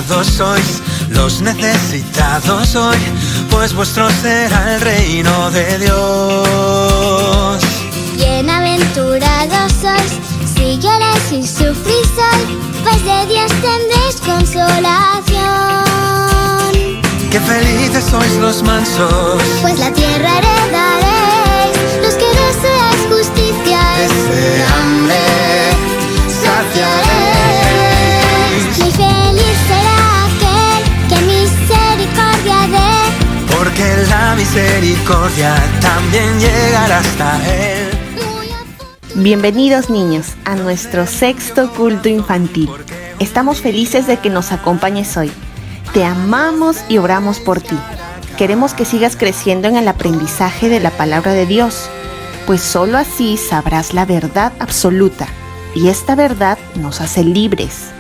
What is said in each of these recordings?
afortunados sois los necesitados hoy, pues vuestro será el reino de Dios. Bienaventurados sois si lloráis y sufrís hoy, pues de Dios tendréis consolación. Qué felices sois los mansos, pues la tierra heredaréis. Los que deseáis justicia, ese hambre saciaréis. Muy feliz será aquel que misericordia dé, porque la misericordia también llegará hasta él. Bienvenidos niños a nuestro sexto culto infantil. Estamos felices de que nos acompañes hoy. Te amamos y oramos por ti. Queremos que sigas creciendo en el aprendizaje de la palabra de Dios, pues solo así sabrás la verdad absoluta, y esta verdad nos hace libres.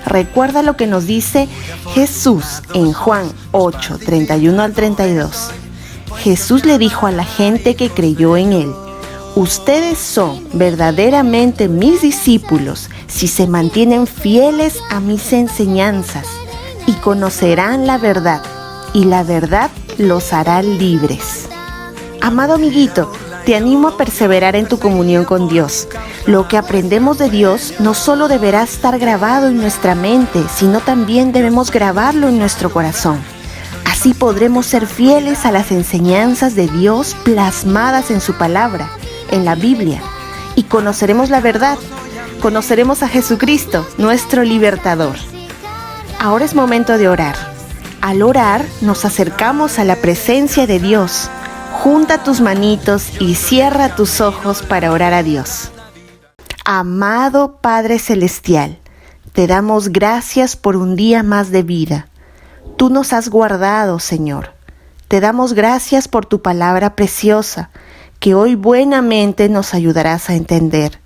Recuerda lo que nos dice Jesús en Juan 8, 31 al 32. Jesús le dijo a la gente que creyó en él: ustedes son verdaderamente mis discípulos si se mantienen fieles a mis enseñanzas, y conocerán la verdad, y la verdad los hará libres. Amado amiguito, te animo a perseverar en tu comunión con Dios. Lo que aprendemos de Dios no solo deberá estar grabado en nuestra mente, sino también debemos grabarlo en nuestro corazón. Así podremos ser fieles a las enseñanzas de Dios plasmadas en su palabra, en la Biblia, y conoceremos la verdad. Conoceremos a Jesucristo, nuestro libertador. Ahora es momento de orar. Al orar, nos acercamos a la presencia de Dios. Junta tus manitos y cierra tus ojos para orar a Dios. Amado Padre Celestial, te damos gracias por un día más de vida. Tú nos has guardado, Señor. Te damos gracias por tu palabra preciosa, que hoy buenamente nos ayudarás a entender.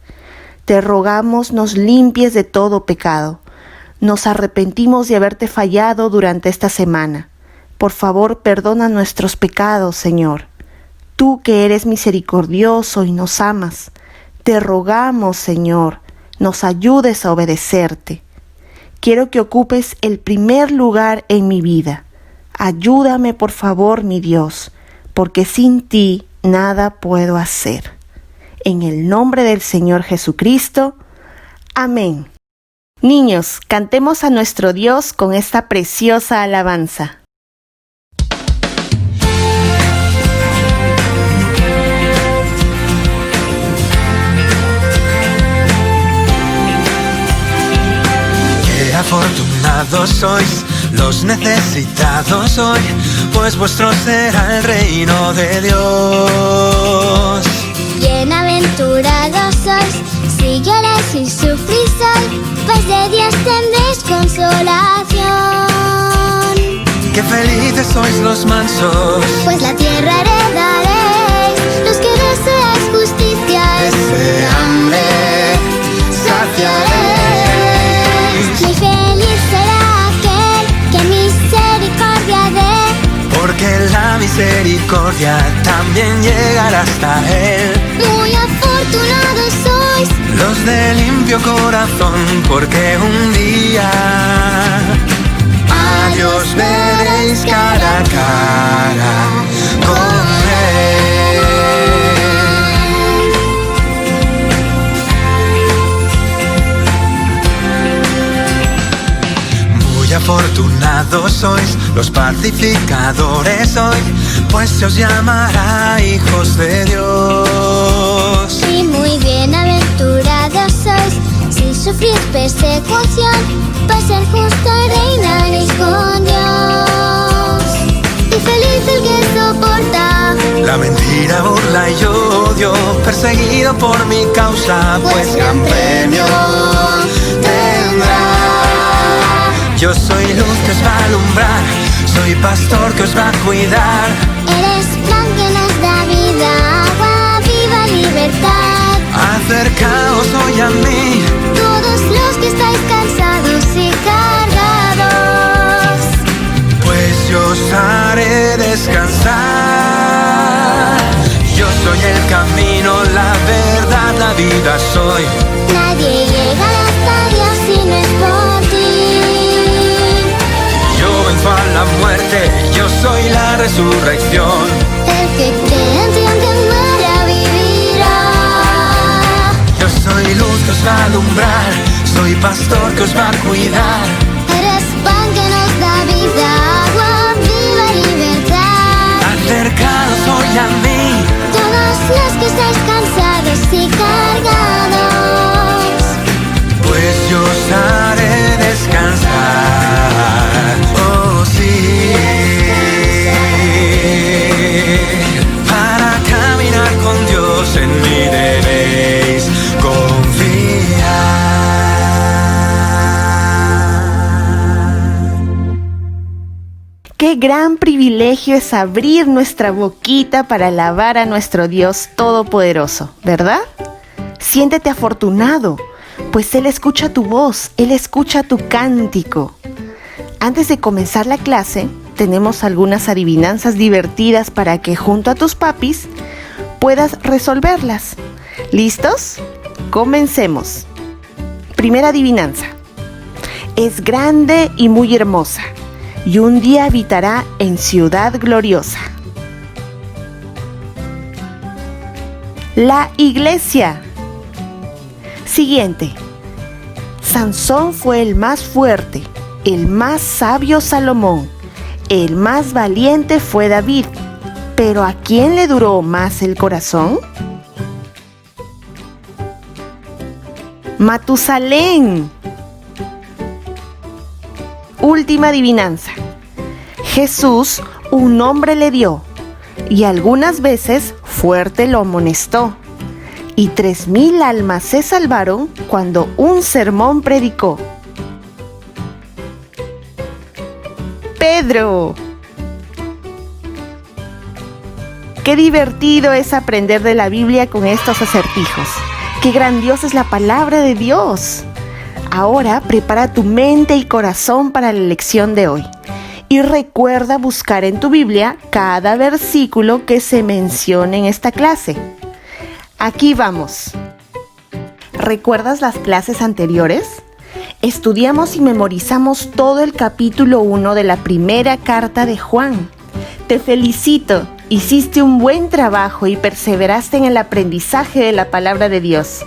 Te rogamos nos limpies de todo pecado. Nos arrepentimos de haberte fallado durante esta semana. Por favor, perdona nuestros pecados, Señor. Tú que eres misericordioso y nos amas, te rogamos, Señor, nos ayudes a obedecerte. Quiero que ocupes el primer lugar en mi vida. Ayúdame, por favor, mi Dios, porque sin ti nada puedo hacer. En el nombre del Señor Jesucristo. Amén. Niños, cantemos a nuestro Dios con esta preciosa alabanza. Qué afortunados sois los necesitados hoy, pues vuestro será el reino de Dios. Bienaventurados sois si lloráis y sufrís hoy, pues de Dios tendréis consolación. Qué felices sois los mansos, pues la tierra heredaréis. Los que deseáis justicia, ese hambre saciaréis. Muy feliz será aquel que misericordia dé, porque la misericordia también llegará hasta él. Muy afortunados sois los de limpio corazón, porque un día a Dios veréis cara a cara con él. Muy afortunados sois los pacificadores hoy, pues se os llamará hijos de Dios. Y muy bienaventurados sois si sufrís persecución, pues ser justo reinaréis con Dios. Y feliz el que soporta la mentira, burla y odio, perseguido por mi causa, pues gran premio tendrá. Yo soy luz que os va a alumbrar, soy pastor que os va a cuidar. Eres plan que nos da vida, agua viva, libertad. Acercaos hoy a mí, todos los que estáis cansados y cargados, pues yo os haré descansar. Yo soy el camino, la verdad, la vida soy. Nadie llega hasta Dios si no es por ti. triunfo a la muerte, yo soy la resurrección. El que cree en ti aunque muera vivirá. Yo soy luz que os va a alumbrar, soy pastor que os va a cuidar. Eres pan que nos da vida, agua viva y libertad. Acercaos hoy a mí, Todos los que estáis cansados y cargados, pues yo os haré descansar. Oh sí, para caminar con Dios en mí debéis confiar. Qué gran privilegio es abrir nuestra boquita para alabar a nuestro Dios Todopoderoso, ¿verdad? Siéntete afortunado, pues Él escucha tu voz, Él escucha tu cántico. Antes de comenzar la clase, tenemos algunas adivinanzas divertidas para que junto a tus papis puedas resolverlas. ¿Listos? Comencemos. Primera adivinanza. Es grande y muy hermosa, y un día habitará en ciudad gloriosa. La iglesia. Siguiente. Sansón fue el más fuerte, el más sabio Salomón, el más valiente fue David, pero ¿a quién le duró más el corazón? Matusalén. Última adivinanza. Jesús un nombre le dio, y algunas veces fuerte lo amonestó, y 3,000 almas se salvaron cuando un sermón predicó. Pedro. Qué divertido es aprender de la Biblia con estos acertijos. Qué grandiosa es la palabra de Dios. Ahora prepara tu mente y corazón para la lección de hoy. Y recuerda buscar en tu Biblia cada versículo que se mencione en esta clase. Aquí vamos. ¿Recuerdas las clases anteriores? Estudiamos y memorizamos todo el capítulo 1 de la primera carta de Juan. Te felicito, hiciste un buen trabajo y perseveraste en el aprendizaje de la palabra de Dios.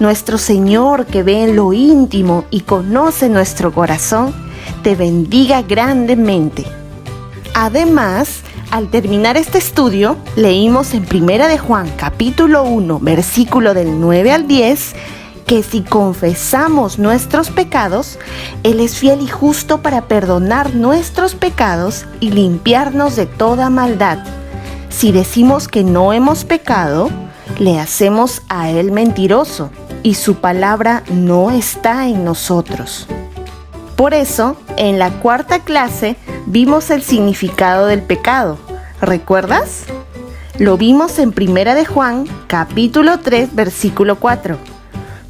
Nuestro Señor, que ve en lo íntimo y conoce nuestro corazón, te bendiga grandemente. Además, al terminar este estudio, leímos en 1 de Juan, capítulo 1, versículo del 9 al 10, que si confesamos nuestros pecados, Él es fiel y justo para perdonar nuestros pecados y limpiarnos de toda maldad. Si decimos que no hemos pecado, le hacemos a Él mentiroso y su palabra no está en nosotros. Por eso, en la cuarta clase vimos el significado del pecado. ¿Recuerdas? Lo vimos en 1 de Juan, capítulo 3, versículo 4.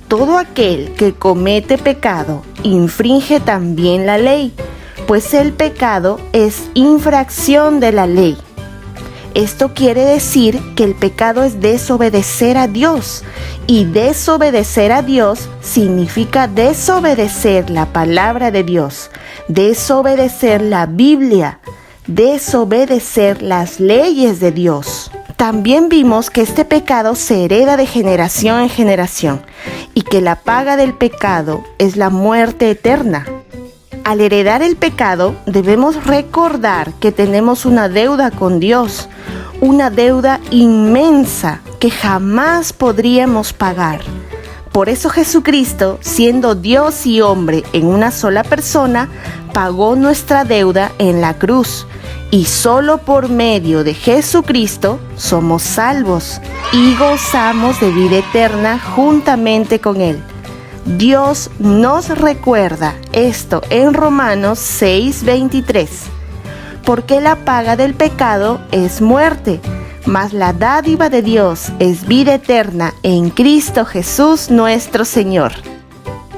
Todo aquel que comete pecado infringe también la ley, pues el pecado es infracción de la ley. Esto quiere decir que el pecado es desobedecer a Dios, y desobedecer a Dios significa desobedecer la palabra de Dios, desobedecer la Biblia, desobedecer las leyes de Dios. También vimos que este pecado se hereda de generación en generación y que la paga del pecado es la muerte eterna. Al heredar el pecado, debemos recordar que tenemos una deuda con Dios, una deuda inmensa que jamás podríamos pagar. Por eso Jesucristo, siendo Dios y hombre en una sola persona, pagó nuestra deuda en la cruz. Y solo por medio de Jesucristo somos salvos y gozamos de vida eterna juntamente con Él. Dios nos recuerda esto en Romanos 6:23. Porque la paga del pecado es muerte, mas la dádiva de Dios es vida eterna en Cristo Jesús nuestro Señor.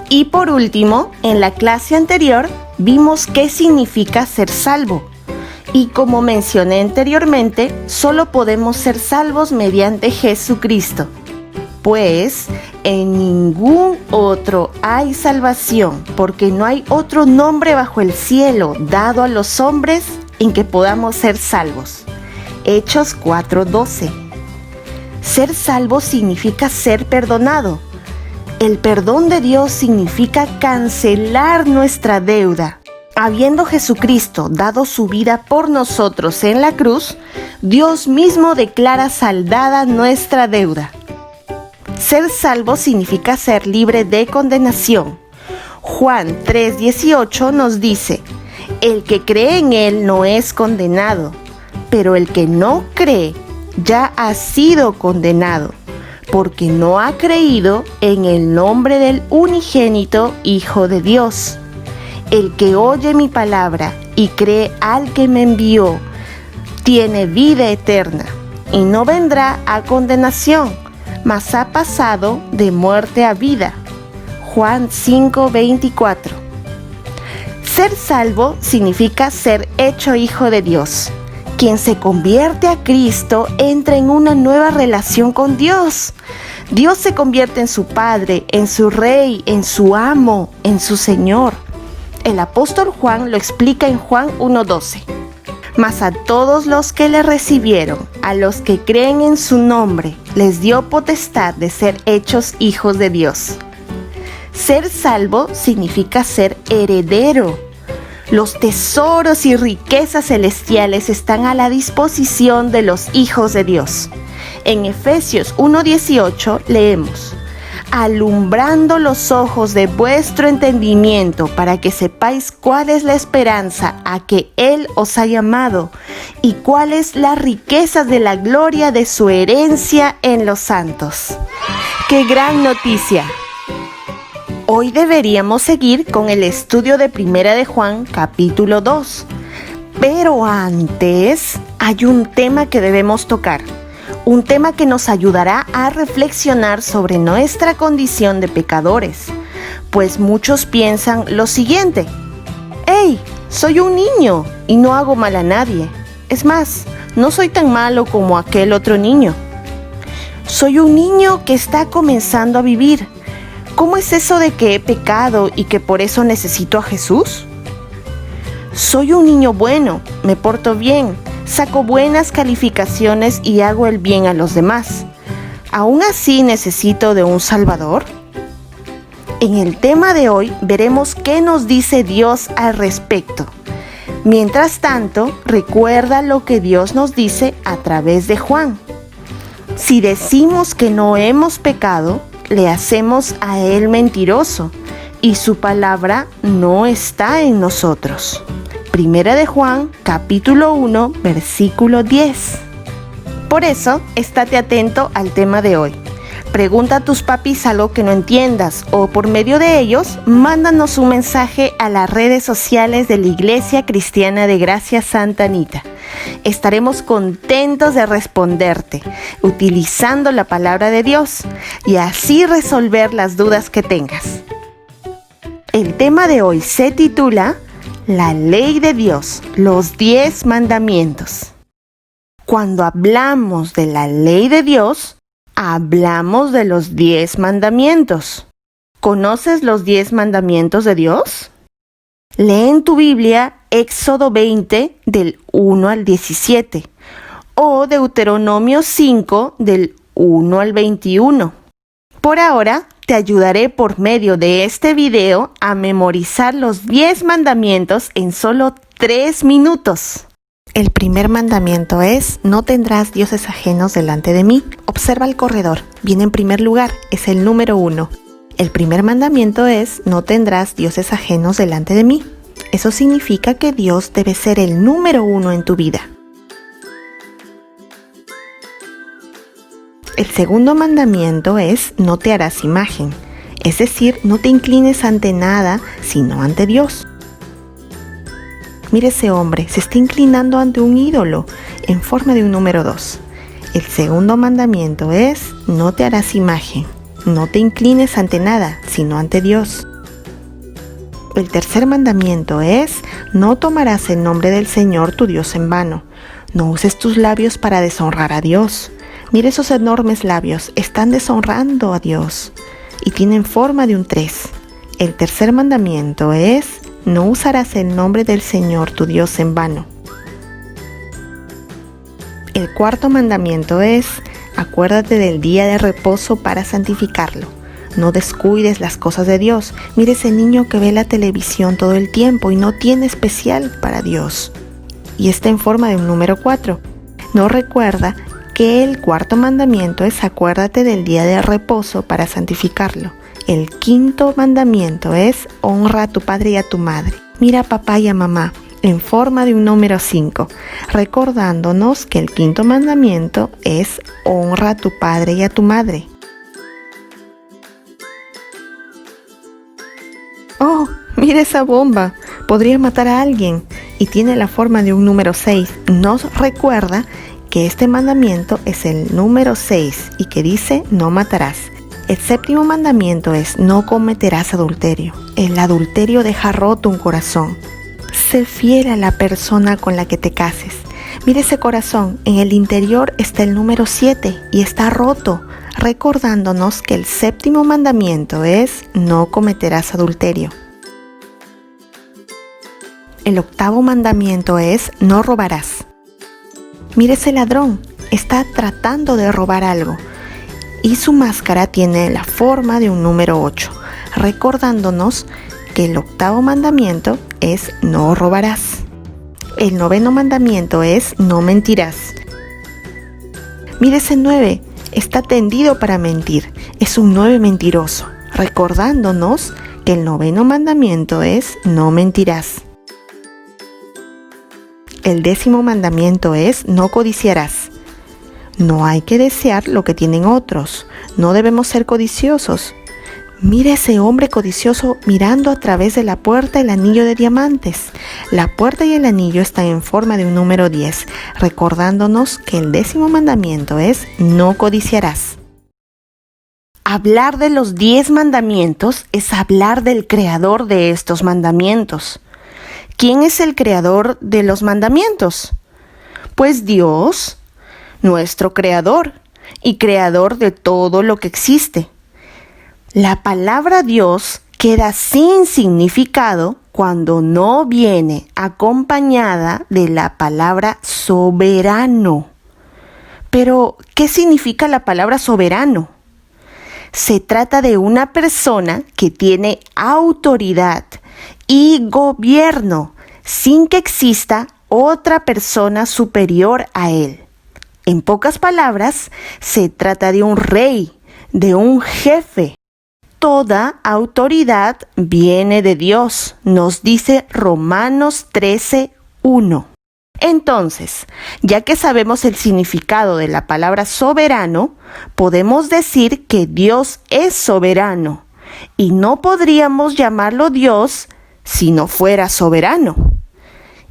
Y por último, en la clase anterior vimos qué significa ser salvo. Y como mencioné anteriormente, solo podemos ser salvos mediante Jesucristo. Pues en ningún otro hay salvación, porque no hay otro nombre bajo el cielo dado a los hombres en que podamos ser salvos. Hechos 4:12. Ser salvo significa ser perdonado. El perdón de Dios significa cancelar nuestra deuda. Habiendo Jesucristo dado su vida por nosotros en la cruz, Dios mismo declara saldada nuestra deuda. Ser salvo significa ser libre de condenación. Juan 3:18 nos dice: el que cree en Él no es condenado, pero el que no cree ya ha sido condenado, porque no ha creído en el nombre del unigénito Hijo de Dios. El que oye mi palabra y cree al que me envió, tiene vida eterna, y no vendrá a condenación, mas ha pasado de muerte a vida. Juan 5:24. Ser salvo significa ser hecho hijo de Dios. Quien se convierte a Cristo entra en una nueva relación con Dios. Dios se convierte en su Padre, en su Rey, en su Amo, en su Señor. El apóstol Juan lo explica en Juan 1:12. Mas a todos los que le recibieron, a los que creen en su nombre, les dio potestad de ser hechos hijos de Dios. Ser salvo significa ser heredero. Los tesoros y riquezas celestiales están a la disposición de los hijos de Dios. En Efesios 1:18 leemos: alumbrando los ojos de vuestro entendimiento para que sepáis cuál es la esperanza a que Él os ha llamado y cuáles las riquezas de la gloria de su herencia en los santos. ¡Qué gran noticia! Hoy deberíamos seguir con el estudio de Primera de Juan, capítulo 2. Pero antes hay un tema que debemos tocar. Un tema que nos ayudará a reflexionar sobre nuestra condición de pecadores. Pues muchos piensan lo siguiente: ¡hey! Soy un niño y no hago mal a nadie. Es más, no soy tan malo como aquel otro niño. Soy un niño que está comenzando a vivir. ¿Cómo es eso de que he pecado y que por eso necesito a Jesús? Soy un niño bueno, me porto bien, saco buenas calificaciones y hago el bien a los demás. ¿Aún así necesito de un Salvador? En el tema de hoy veremos qué nos dice Dios al respecto. Mientras tanto, recuerda lo que Dios nos dice a través de Juan. Si decimos que no hemos pecado, le hacemos a Él mentiroso y su palabra no está en nosotros. Primera de Juan, capítulo 1, versículo 10. Por eso, estate atento al tema de hoy. Pregunta a tus papis algo que no entiendas o por medio de ellos, mándanos un mensaje a las redes sociales de la Iglesia Cristiana de Gracia Santa Anita. Estaremos contentos de responderte, utilizando la palabra de Dios y así resolver las dudas que tengas. El tema de hoy se titula La ley de Dios, los 10 mandamientos. Cuando hablamos de la ley de Dios, hablamos de los 10 mandamientos. ¿Conoces los 10 mandamientos de Dios? Lee en tu Biblia Éxodo 20 del 1 al 17 o Deuteronomio 5 del 1 al 21. Por ahora, te ayudaré por medio de este video a memorizar los 10 mandamientos en solo 3 minutos. El primer mandamiento es: no tendrás dioses ajenos delante de mí. Observa el corredor, viene en primer lugar, es el número 1. El primer mandamiento es: no tendrás dioses ajenos delante de mí. Eso significa que Dios debe ser el número 1 en tu vida. El segundo mandamiento es: no te harás imagen, es decir, no te inclines ante nada, sino ante Dios. Mire ese hombre, se está inclinando ante un ídolo en forma de un número 2. El segundo mandamiento es: no te harás imagen, no te inclines ante nada, sino ante Dios. El tercer mandamiento es: no tomarás el nombre del Señor tu Dios en vano. No uses tus labios para deshonrar a Dios. Mire esos enormes labios, están deshonrando a Dios y tienen forma de un 3. El tercer mandamiento es: no usarás el nombre del Señor tu Dios en vano. El cuarto mandamiento es: acuérdate del día de reposo para santificarlo. No descuides las cosas de Dios. Mire ese niño que ve la televisión todo el tiempo y no tiene especial para Dios. Y está en forma de un número 4. No recuerda que el cuarto mandamiento es: acuérdate del día de reposo para santificarlo. El quinto mandamiento es: honra a tu padre y a tu madre. Mira a papá y a mamá en forma de un número 5, recordándonos que el quinto mandamiento es: honra a tu padre y a tu madre. ¡Oh! ¡Mira esa bomba! Podría matar a alguien y tiene la forma de un número 6. Nos recuerda que este mandamiento es el número 6 y que dice: no matarás. El séptimo mandamiento es: no cometerás adulterio. El adulterio deja roto un corazón. Sé fiel a la persona con la que te cases. Mira ese corazón, en el interior está el número 7 y está roto, recordándonos que el séptimo mandamiento es: no cometerás adulterio. El octavo mandamiento es: no robarás. Mira ese ladrón, está tratando de robar algo y su máscara tiene la forma de un número 8, recordándonos que el octavo mandamiento es: no robarás. El noveno mandamiento es: no mentirás. Mira ese 9, está tendido para mentir, es un 9 mentiroso, recordándonos que el noveno mandamiento es: no mentirás. El 10º mandamiento es: no codiciarás. No hay que desear lo que tienen otros, no debemos ser codiciosos. Mira ese hombre codicioso mirando a través de la puerta el anillo de diamantes. La puerta y el anillo están en forma de un número 10, recordándonos que el 10º mandamiento es: no codiciarás. Hablar de los 10 mandamientos es hablar del creador de estos mandamientos. ¿Quién es el creador de los mandamientos? Pues Dios, nuestro creador y creador de todo lo que existe. La palabra Dios queda sin significado cuando no viene acompañada de la palabra soberano. Pero, ¿qué significa la palabra soberano? Se trata de una persona que tiene autoridad y gobierno sin que exista otra persona superior a él. En pocas palabras, se trata de un rey, de un jefe. Toda autoridad viene de Dios, nos dice Romanos 13:1. Entonces, ya que sabemos el significado de la palabra soberano, podemos decir que Dios es soberano y no podríamos llamarlo Dios si no fuera soberano.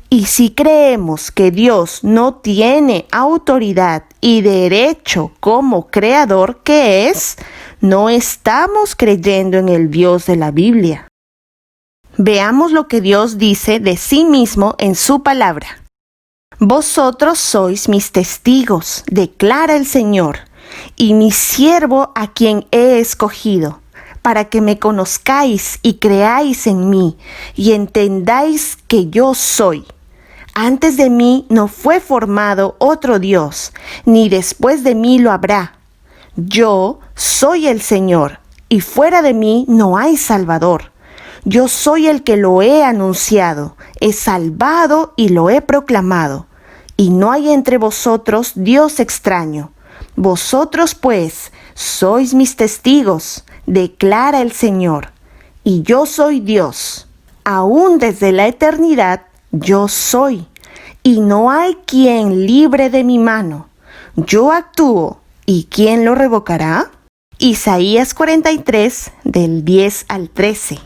Y si creemos que Dios no tiene autoridad y derecho como creador que es, no estamos creyendo en el Dios de la Biblia. Veamos lo que Dios dice de sí mismo en su palabra. Vosotros sois mis testigos, declara el Señor, y mi siervo a quien he escogido, para que me conozcáis y creáis en mí, y entendáis que yo soy. Antes de mí no fue formado otro Dios, ni después de mí lo habrá. Yo soy el Señor, y fuera de mí no hay Salvador. Yo soy el que lo he anunciado, he salvado y lo he proclamado. Y no hay entre vosotros Dios extraño. Vosotros pues sois mis testigos, declara el Señor. Y yo soy Dios, aún desde la eternidad yo soy, y no hay quien libre de mi mano. Yo actúo, ¿y quién lo revocará? Isaías 43, del 10 al 13.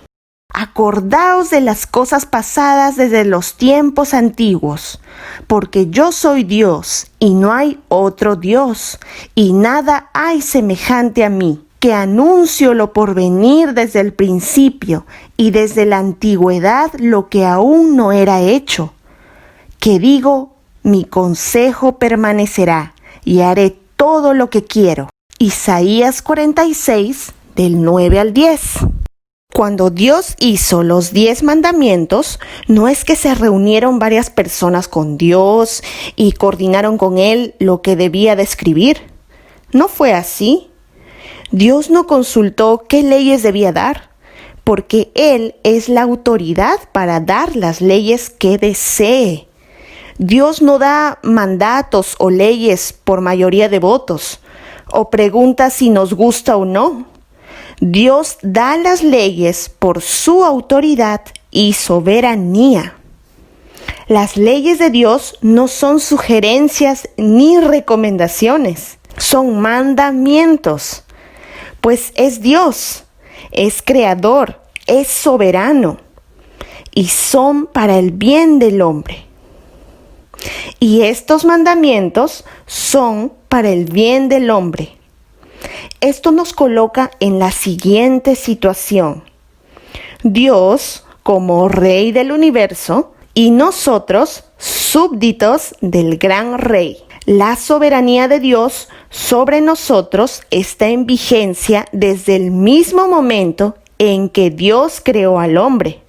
Acordaos de las cosas pasadas desde los tiempos antiguos, porque yo soy Dios, y no hay otro Dios, y nada hay semejante a mí, que anuncio lo porvenir desde el principio, y desde la antigüedad lo que aún no era hecho. Que digo, mi consejo permanecerá, y haré todo lo que quiero. Isaías 46, del 9 al 10. Cuando Dios hizo los 10 mandamientos, no es que se reunieron varias personas con Dios y coordinaron con Él lo que debía de escribir. No fue así. Dios no consultó qué leyes debía dar, porque Él es la autoridad para dar las leyes que desee. Dios no da mandatos o leyes por mayoría de votos, o pregunta si nos gusta o no. Dios da las leyes por su autoridad y soberanía. Las leyes de Dios no son sugerencias ni recomendaciones, son mandamientos, pues es Dios, es creador, es soberano y son para el bien del hombre. Y estos mandamientos son para el bien del hombre. Esto nos coloca en la siguiente situación. Dios como Rey del universo y nosotros súbditos del gran Rey. La soberanía de Dios sobre nosotros está en vigencia desde el mismo momento en que Dios creó al hombre.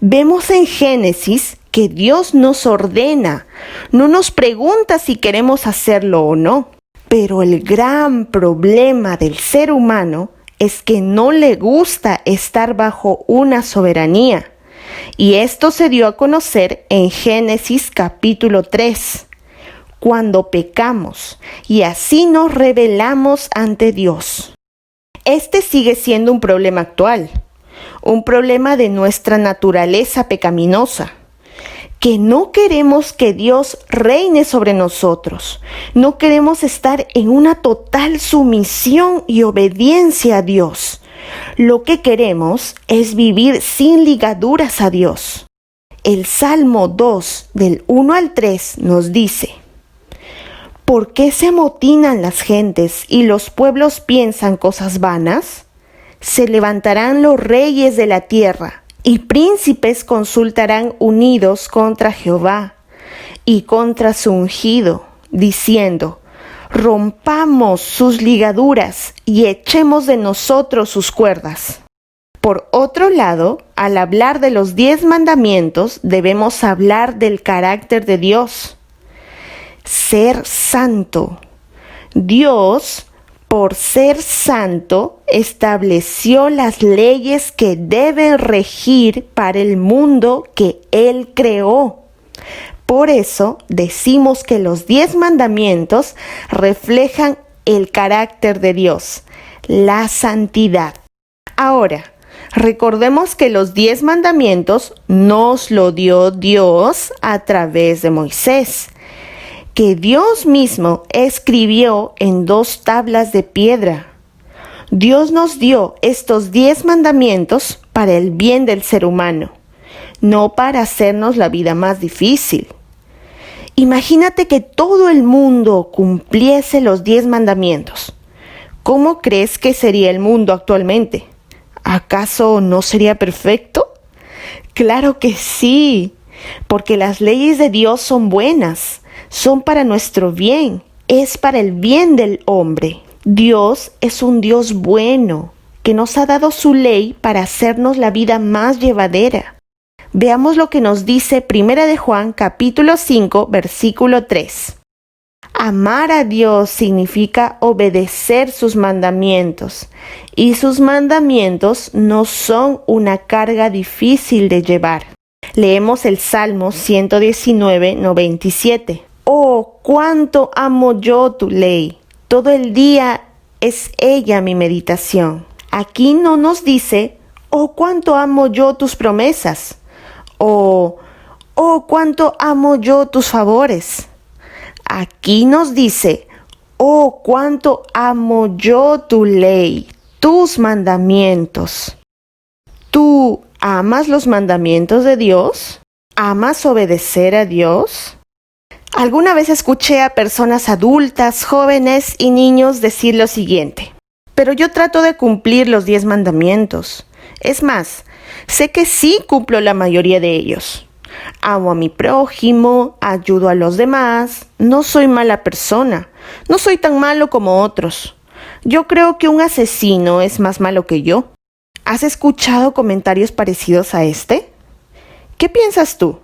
Vemos en Génesis que Dios nos ordena, no nos pregunta si queremos hacerlo o no. Pero el gran problema del ser humano es que no le gusta estar bajo una soberanía. Y esto se dio a conocer en Génesis capítulo 3, cuando pecamos y así nos rebelamos ante Dios. Este sigue siendo un problema actual, un problema de nuestra naturaleza pecaminosa, que no queremos que Dios reine sobre nosotros. No queremos estar en una total sumisión y obediencia a Dios. Lo que queremos es vivir sin ligaduras a Dios. El Salmo 2, del 1 al 3, nos dice: ¿Por qué se amotinan las gentes y los pueblos piensan cosas vanas? Se levantarán los reyes de la tierra, y príncipes consultarán unidos contra Jehová y contra su ungido, diciendo: rompamos sus ligaduras y echemos de nosotros sus cuerdas. Por otro lado, al hablar de los 10 mandamientos, debemos hablar del carácter de Dios. Ser santo. Dios, por ser santo, estableció las leyes que deben regir para el mundo que Él creó. Por eso decimos que los 10 mandamientos reflejan el carácter de Dios, la santidad. Ahora, recordemos que los 10 mandamientos nos lo dio Dios a través de Moisés, que Dios mismo escribió en 2 tablas de piedra. Dios nos dio estos 10 mandamientos para el bien del ser humano, no para hacernos la vida más difícil. Imagínate que todo el mundo cumpliese los 10 mandamientos. ¿Cómo crees que sería el mundo actualmente? ¿Acaso no sería perfecto? Claro que sí, porque las leyes de Dios son buenas. Son para nuestro bien, es para el bien del hombre. Dios es un Dios bueno, que nos ha dado su ley para hacernos la vida más llevadera. Veamos lo que nos dice 1 de Juan capítulo 5, versículo 3. Amar a Dios significa obedecer sus mandamientos, y sus mandamientos no son una carga difícil de llevar. Leemos el Salmo 119, 97. Oh, cuánto amo yo tu ley. Todo el día es ella mi meditación. Aquí no nos dice: oh, cuánto amo yo tus promesas. Oh, cuánto amo yo tus favores. Aquí nos dice: oh, cuánto amo yo tu ley, tus mandamientos. ¿Tú amas los mandamientos de Dios? ¿Amas obedecer a Dios? Alguna vez escuché a personas adultas, jóvenes y niños decir lo siguiente: pero yo trato de cumplir los 10 mandamientos. Es más, sé que sí cumplo la mayoría de ellos. Amo a mi prójimo, ayudo a los demás, no soy mala persona, no soy tan malo como otros. Yo creo que un asesino es más malo que yo. ¿Has escuchado comentarios parecidos a este? ¿Qué piensas tú?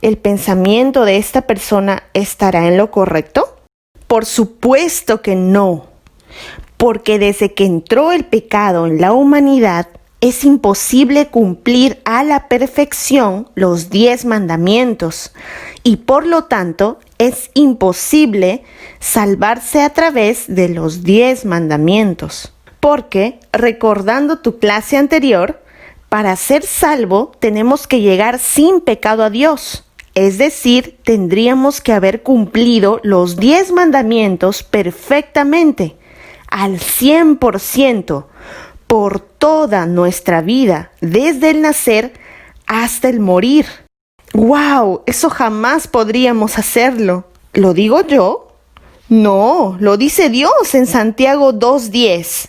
¿El pensamiento de esta persona estará en lo correcto? Por supuesto que no, porque desde que entró el pecado en la humanidad, es imposible cumplir a la perfección los 10 mandamientos y por lo tanto es imposible salvarse a través de los 10 mandamientos. Porque, recordando tu clase anterior, para ser salvo tenemos que llegar sin pecado a Dios. Es decir, tendríamos que haber cumplido los 10 mandamientos perfectamente, al 100%, por toda nuestra vida, desde el nacer hasta el morir. ¡Wow! Eso jamás podríamos hacerlo. ¿Lo digo yo? No, lo dice Dios en Santiago 2:10.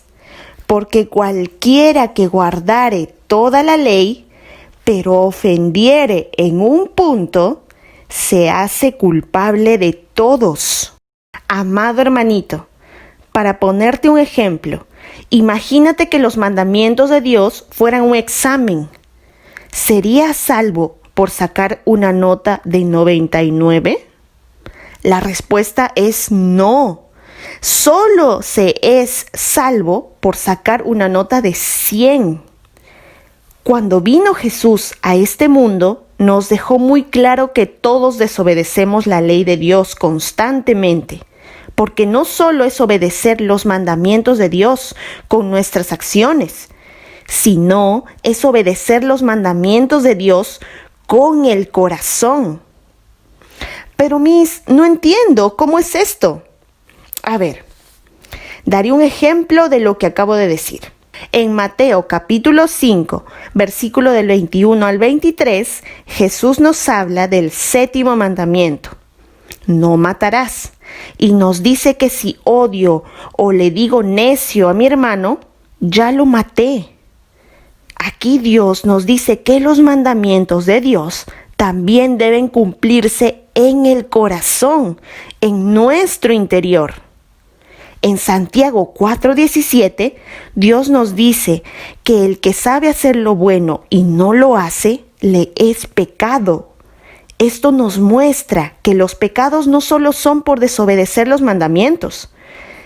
Porque cualquiera que guardare toda la ley, pero ofendiere en un punto, se hace culpable de todos. Amado hermanito, para ponerte un ejemplo, imagínate que los mandamientos de Dios fueran un examen. ¿Serías salvo por sacar una nota de 99? La respuesta es no. Solo se es salvo por sacar una nota de 100. Cuando vino Jesús a este mundo, nos dejó muy claro que todos desobedecemos la ley de Dios constantemente, porque no solo es obedecer los mandamientos de Dios con nuestras acciones, sino es obedecer los mandamientos de Dios con el corazón. Pero no entiendo, ¿cómo es esto? A ver, daré un ejemplo de lo que acabo de decir. En Mateo capítulo 5, versículo del 21 al 23, Jesús nos habla del 7º mandamiento. No matarás. Y nos dice que si odio o le digo necio a mi hermano, ya lo maté. Aquí Dios nos dice que los mandamientos de Dios también deben cumplirse en el corazón, en nuestro interior. En Santiago 4:17, Dios nos dice que el que sabe hacer lo bueno y no lo hace, le es pecado. Esto nos muestra que los pecados no solo son por desobedecer los mandamientos,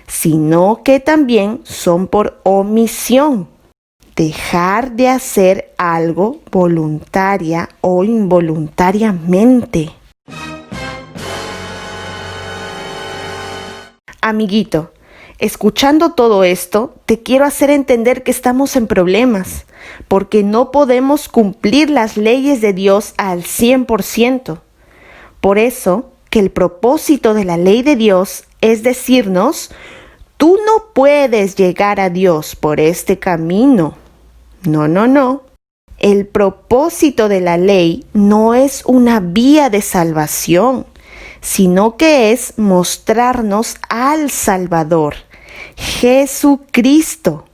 sino que también son por omisión. Dejar de hacer algo voluntaria o involuntariamente. Amiguito, escuchando todo esto, te quiero hacer entender que estamos en problemas, porque no podemos cumplir las leyes de Dios al 100%. Por eso, que el propósito de la ley de Dios es decirnos, tú no puedes llegar a Dios por este camino. No. El propósito de la ley no es una vía de salvación, sino que es mostrarnos al Salvador, Jesucristo.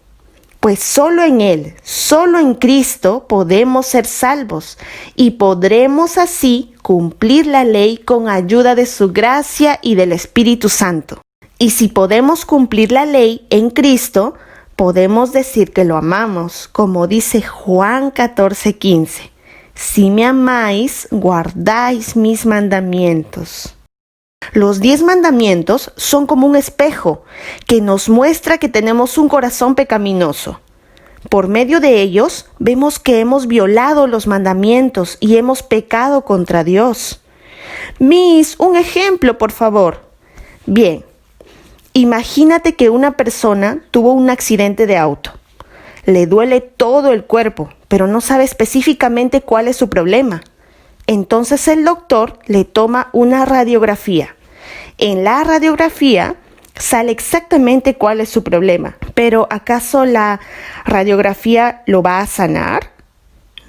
Pues solo en Él, solo en Cristo podemos ser salvos y podremos así cumplir la ley con ayuda de su gracia y del Espíritu Santo. Y si podemos cumplir la ley en Cristo, podemos decir que lo amamos, como dice Juan 14:15. Si me amáis, guardáis mis mandamientos. Los 10 mandamientos son como un espejo que nos muestra que tenemos un corazón pecaminoso. Por medio de ellos vemos que hemos violado los mandamientos y hemos pecado contra Dios. Un ejemplo, por favor. Bien, imagínate que una persona tuvo un accidente de auto. Le duele todo el cuerpo, pero no sabe específicamente cuál es su problema. Entonces el doctor le toma una radiografía. En la radiografía sale exactamente cuál es su problema. Pero ¿acaso la radiografía lo va a sanar?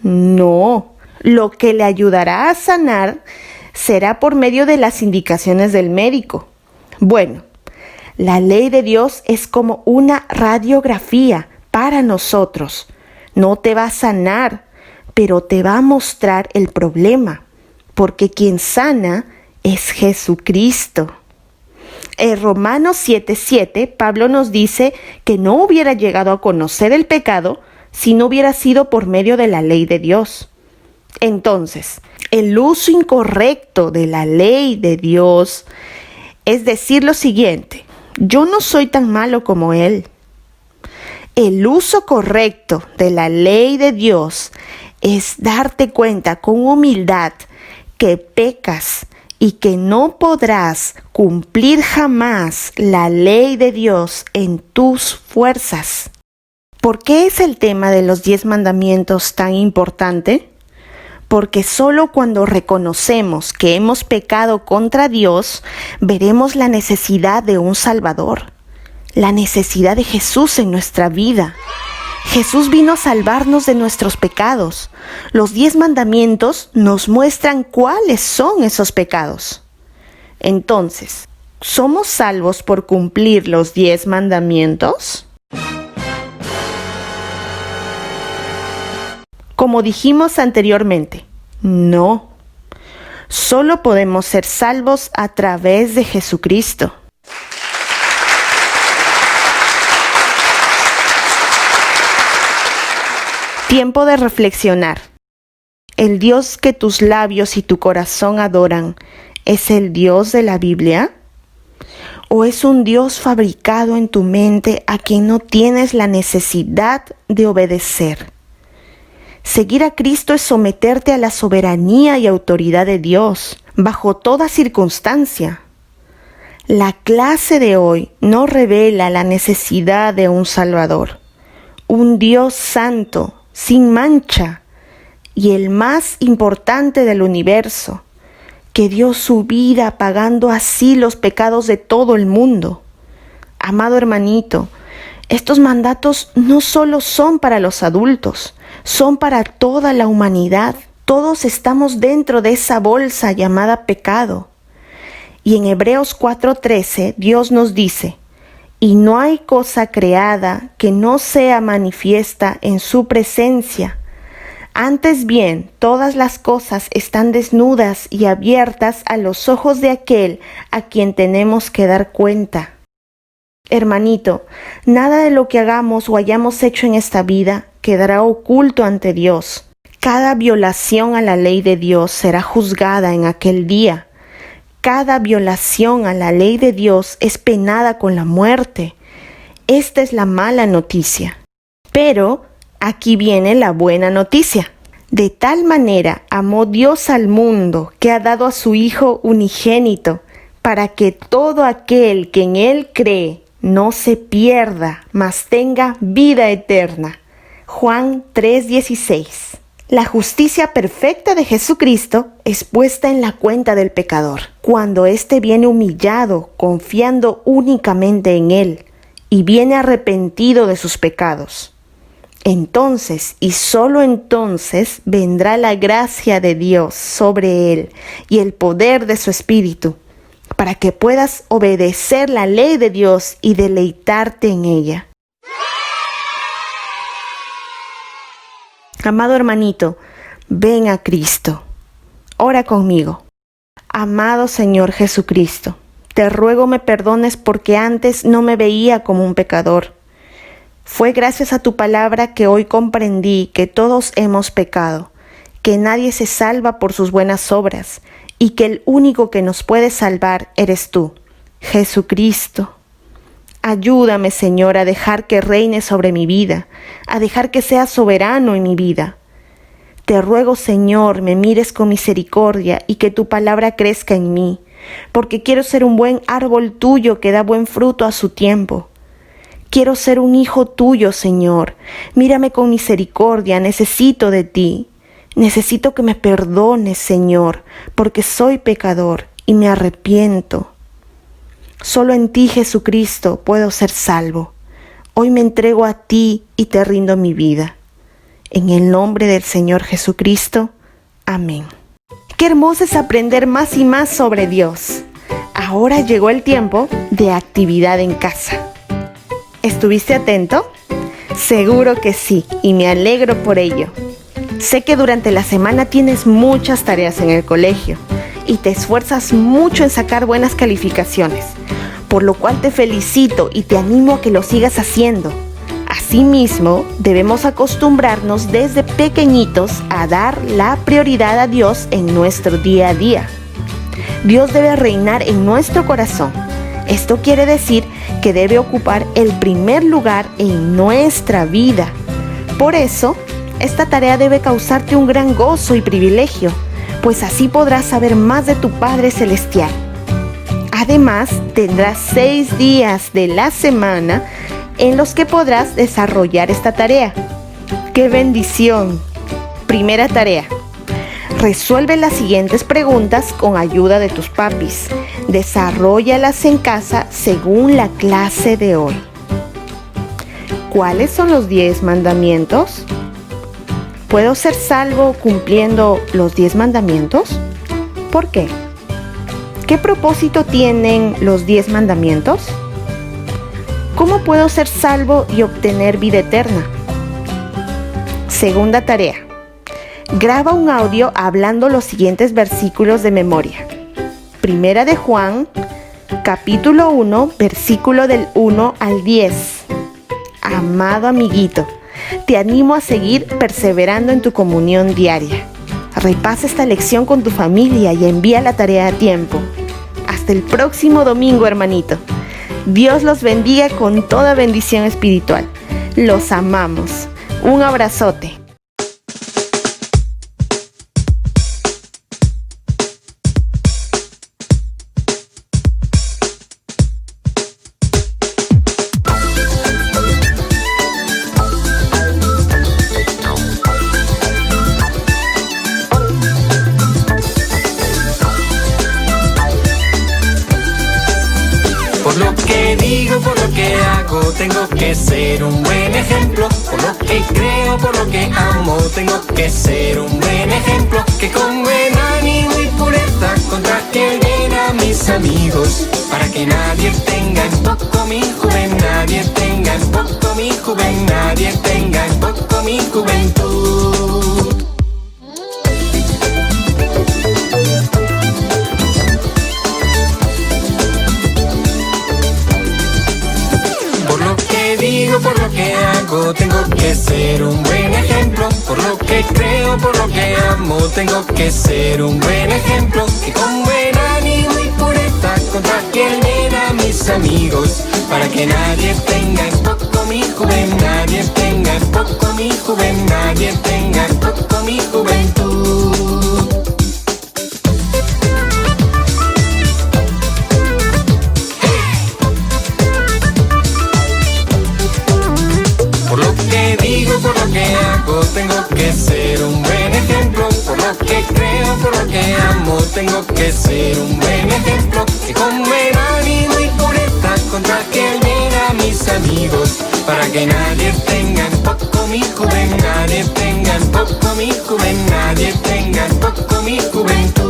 No. Lo que le ayudará a sanar será por medio de las indicaciones del médico. Bueno, la ley de Dios es como una radiografía para nosotros. No te va a sanar, pero te va a mostrar el problema, porque quien sana es Jesucristo. En Romanos 7:7, Pablo nos dice que no hubiera llegado a conocer el pecado si no hubiera sido por medio de la ley de Dios. Entonces, el uso incorrecto de la ley de Dios es decir lo siguiente: yo no soy tan malo como Él. El uso correcto de la ley de Dios es darte cuenta con humildad que pecas y que no podrás cumplir jamás la ley de Dios en tus fuerzas. ¿Por qué es el tema de los 10 mandamientos tan importante? Porque solo cuando reconocemos que hemos pecado contra Dios, veremos la necesidad de un Salvador, la necesidad de Jesús en nuestra vida. Jesús vino a salvarnos de nuestros pecados. Los 10 mandamientos nos muestran cuáles son esos pecados. Entonces, ¿somos salvos por cumplir los 10 mandamientos? Como dijimos anteriormente, no. Solo podemos ser salvos a través de Jesucristo. Tiempo de reflexionar. ¿El Dios que tus labios y tu corazón adoran es el Dios de la Biblia? ¿O es un Dios fabricado en tu mente a quien no tienes la necesidad de obedecer? Seguir a Cristo es someterte a la soberanía y autoridad de Dios, bajo toda circunstancia. La clase de hoy no revela la necesidad de un Salvador, un Dios santo, sin mancha, y el más importante del universo, que dio su vida pagando así los pecados de todo el mundo. Amado hermanito, estos mandatos no solo son para los adultos, son para toda la humanidad. Todos estamos dentro de esa bolsa llamada pecado. Y en Hebreos 4:13, Dios nos dice: y no hay cosa creada que no sea manifiesta en su presencia. Antes bien, todas las cosas están desnudas y abiertas a los ojos de aquel a quien tenemos que dar cuenta. Hermanito, nada de lo que hagamos o hayamos hecho en esta vida quedará oculto ante Dios. Cada violación a la ley de Dios será juzgada en aquel día. Cada violación a la ley de Dios es penada con la muerte. Esta es la mala noticia. Pero aquí viene la buena noticia. De tal manera amó Dios al mundo que ha dado a su Hijo unigénito, para que todo aquel que en Él cree no se pierda, mas tenga vida eterna. Juan 3:16. La justicia perfecta de Jesucristo es puesta en la cuenta del pecador, cuando éste viene humillado, confiando únicamente en Él, y viene arrepentido de sus pecados. Entonces, y solo entonces, vendrá la gracia de Dios sobre él y el poder de su Espíritu, para que puedas obedecer la ley de Dios y deleitarte en ella. Amado hermanito, ven a Cristo. Ora conmigo. Amado Señor Jesucristo, te ruego me perdones porque antes no me veía como un pecador. Fue gracias a tu palabra que hoy comprendí que todos hemos pecado, que nadie se salva por sus buenas obras y que el único que nos puede salvar eres tú, Jesucristo. Ayúdame, Señor, a dejar que reine sobre mi vida, a dejar que seas soberano en mi vida. Te ruego, Señor, me mires con misericordia y que tu palabra crezca en mí, porque quiero ser un buen árbol tuyo que da buen fruto a su tiempo. Quiero ser un hijo tuyo, Señor. Mírame con misericordia, necesito de ti. Necesito que me perdones, Señor, porque soy pecador y me arrepiento. Solo en ti, Jesucristo, puedo ser salvo. Hoy me entrego a ti y te rindo mi vida. En el nombre del Señor Jesucristo. Amén. Qué hermoso es aprender más y más sobre Dios. Ahora llegó el tiempo de actividad en casa. ¿Estuviste atento? Seguro que sí, y me alegro por ello. Sé que durante la semana tienes muchas tareas en el colegio y te esfuerzas mucho en sacar buenas calificaciones. por lo cual te felicito y te animo a que lo sigas haciendo. Asimismo, debemos acostumbrarnos desde pequeñitos a dar la prioridad a Dios en nuestro día a día. Dios debe reinar en nuestro corazón. Esto quiere decir que debe ocupar el primer lugar en nuestra vida. Por eso, esta tarea debe causarte un gran gozo y privilegio, pues así podrás saber más de tu Padre Celestial. Además, tendrás 6 días de la semana en los que podrás desarrollar esta tarea. ¡Qué bendición! Primera tarea. Resuelve las siguientes preguntas con ayuda de tus papis. Desarróllalas en casa según la clase de hoy. ¿Cuáles son los 10 mandamientos? ¿Puedo ser salvo cumpliendo los 10 mandamientos? ¿Por qué? ¿Qué propósito tienen los 10 mandamientos? ¿Cómo puedo ser salvo y obtener vida eterna? Segunda tarea. Graba un audio hablando los siguientes versículos de memoria. Primera de Juan, capítulo 1, versículo del 1 al 10. Amado amiguito, te animo a seguir perseverando en tu comunión diaria. Repasa esta lección con tu familia y envía la tarea a tiempo. Hasta el próximo domingo, hermanito. Dios los bendiga con toda bendición espiritual. Los amamos. Un abrazote. Por lo que digo, por lo que hago, tengo que ser un buen ejemplo. Por lo que creo, por lo que amo, tengo que ser un buen ejemplo. Que con buen ánimo y pureza contagie bien a mis amigos. Para que nadie tenga en poco mi juventud, nadie tenga en poco mi juventud, nadie tenga en poco mi juventud. Por lo que hago, tengo que ser un buen ejemplo. Por lo que creo, por lo que amo, tengo que ser un buen ejemplo. Que con buen ánimo y pureza contagie bien a mis amigos. Para que nadie tenga en poco mi juventud, nadie tenga en poco mi juventud, nadie tenga en poco mi juventud. Por lo que hago, tengo que ser un buen ejemplo. Por lo que creo, por lo que amo, tengo que ser un buen ejemplo. Que con buen ánimo y pureza contagie bien a mis amigos. Para que nadie tenga en poco mi juventud, nadie tenga en poco mi juventud, nadie tenga en poco mi juventud.